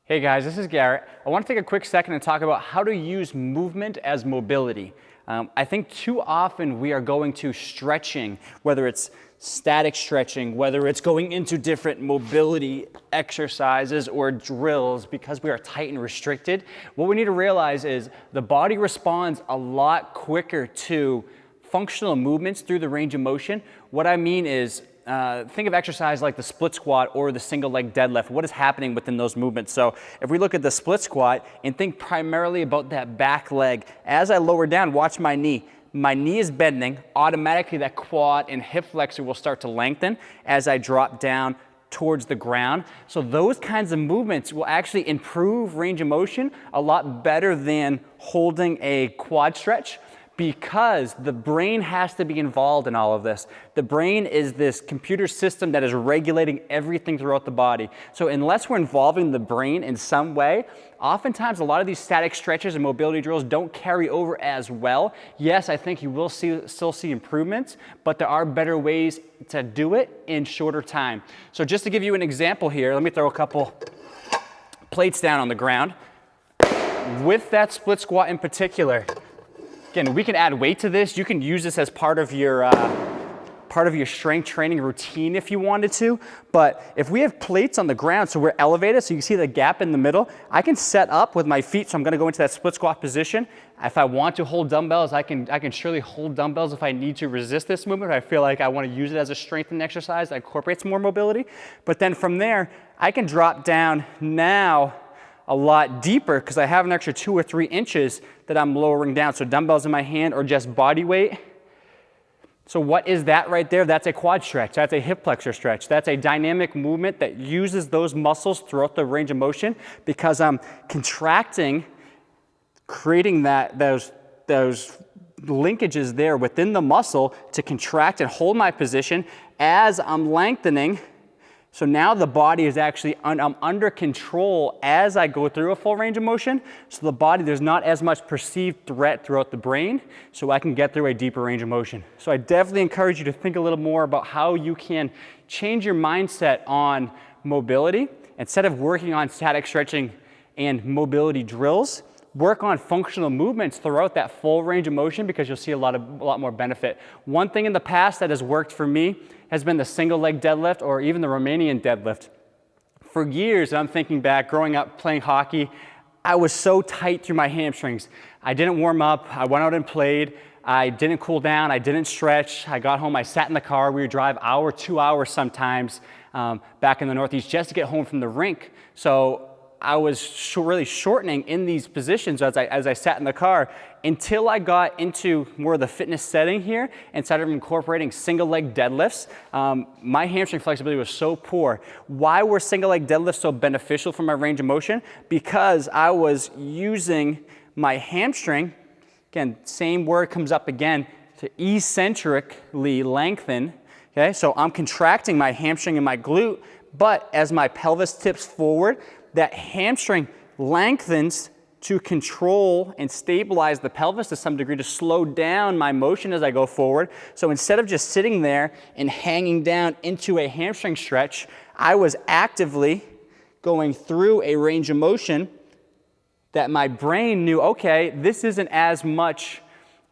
Hey guys, this is Garrett. I want to take a quick second and talk about how to use movement as mobility. I think too often we are going to stretching, whether it's static stretching, whether it's going into different mobility exercises or drills because we are tight and restricted. What we need to realize is the body responds a lot quicker to functional movements through the range of motion. What I mean is, think of exercise like the split squat or the single leg deadlift. What is happening within those movements? So if we look at the split squat and think primarily about that back leg, as I lower down, watch my knee. My knee is bending. Automatically that quad and hip flexor will start to lengthen as I drop down towards the ground. So those kinds of movements will actually improve range of motion a lot better than holding a quad stretch, because the brain has to be involved in all of this. The brain is this computer system that is regulating everything throughout the body. So unless we're involving the brain in some way, oftentimes a lot of these static stretches and mobility drills don't carry over as well. Yes, I think you will still see improvements, but there are better ways to do it in shorter time. So just to give you an example here, let me throw a couple plates down on the ground. With that split squat in particular, again, we can add weight to this. You can use this as part of your strength training routine if you wanted to. But if we have plates on the ground, so we're elevated, so you see the gap in the middle, I can set up with my feet, so I'm gonna go into that split squat position. If I want to hold dumbbells, I can surely hold dumbbells if I need to resist this movement. If I feel like I wanna use it as a strengthening exercise that incorporates more mobility. But then from there, I can drop down now a lot deeper because I have an extra 2 or 3 inches that I'm lowering down. So dumbbells in my hand or just body weight. So what is that right there? That's a quad stretch. That's a hip flexor stretch. That's a dynamic movement that uses those muscles throughout the range of motion because I'm contracting, creating those linkages there within the muscle to contract and hold my position as I'm lengthening. So now the body is actually under control as I go through a full range of motion. So the body, there's not as much perceived threat throughout the brain, so I can get through a deeper range of motion. So I definitely encourage you to think a little more about how you can change your mindset on mobility. Instead of working on static stretching and mobility drills, work on functional movements throughout that full range of motion because you'll see a lot more benefit. One thing in the past that has worked for me has been the single leg deadlift or even the Romanian deadlift. For years, I'm thinking back, growing up playing hockey, I was so tight through my hamstrings. I didn't warm up, I went out and played, I didn't cool down, I didn't stretch, I got home, I sat in the car, we would drive hour, 2 hours sometimes back in the Northeast just to get home from the rink. So I was really shortening in these positions as I sat in the car until I got into more of the fitness setting here and started incorporating single leg deadlifts. My hamstring flexibility was so poor. Why were single leg deadlifts so beneficial for my range of motion? Because I was using my hamstring, again, same word comes up again, to eccentrically lengthen. Okay, so I'm contracting my hamstring and my glute, but as my pelvis tips forward, that hamstring lengthens to control and stabilize the pelvis to some degree to slow down my motion as I go forward. So instead of just sitting there and hanging down into a hamstring stretch, I was actively going through a range of motion that my brain knew, okay, this isn't as much,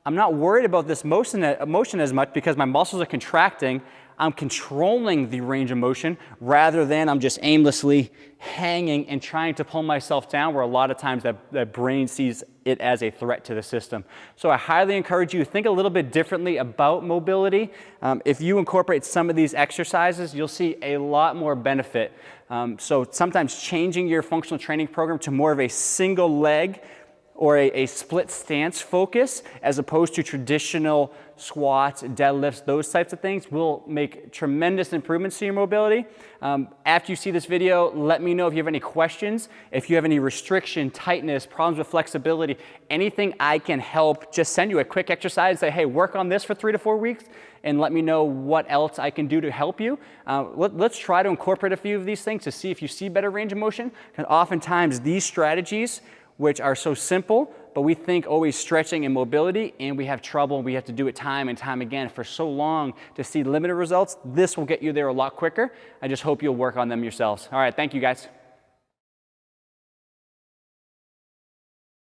I'm not worried about this motion as much because my muscles are contracting. I'm controlling the range of motion rather than I'm just aimlessly hanging and trying to pull myself down, where a lot of times that brain sees it as a threat to the system. So I highly encourage you to think a little bit differently about mobility. If you incorporate some of these exercises, you'll see a lot more benefit. So sometimes changing your functional training program to more of a single leg or a split stance focus as opposed to traditional squats, deadlifts, those types of things will make tremendous improvements to your mobility. After you see this video, let me know if you have any questions, if you have any restriction, tightness, problems with flexibility, anything I can help. Just send you a quick exercise, say, hey, work on this for 3 to 4 weeks, and let me know what else I can do to help you. Let's try to incorporate a few of these things to see if you see better range of motion. And oftentimes these strategies, which are so simple, but we think always stretching and mobility, and we have trouble, and we have to do it time and time again for so long to see limited results. This will get you there a lot quicker. I just hope you'll work on them yourselves. All right, thank you guys.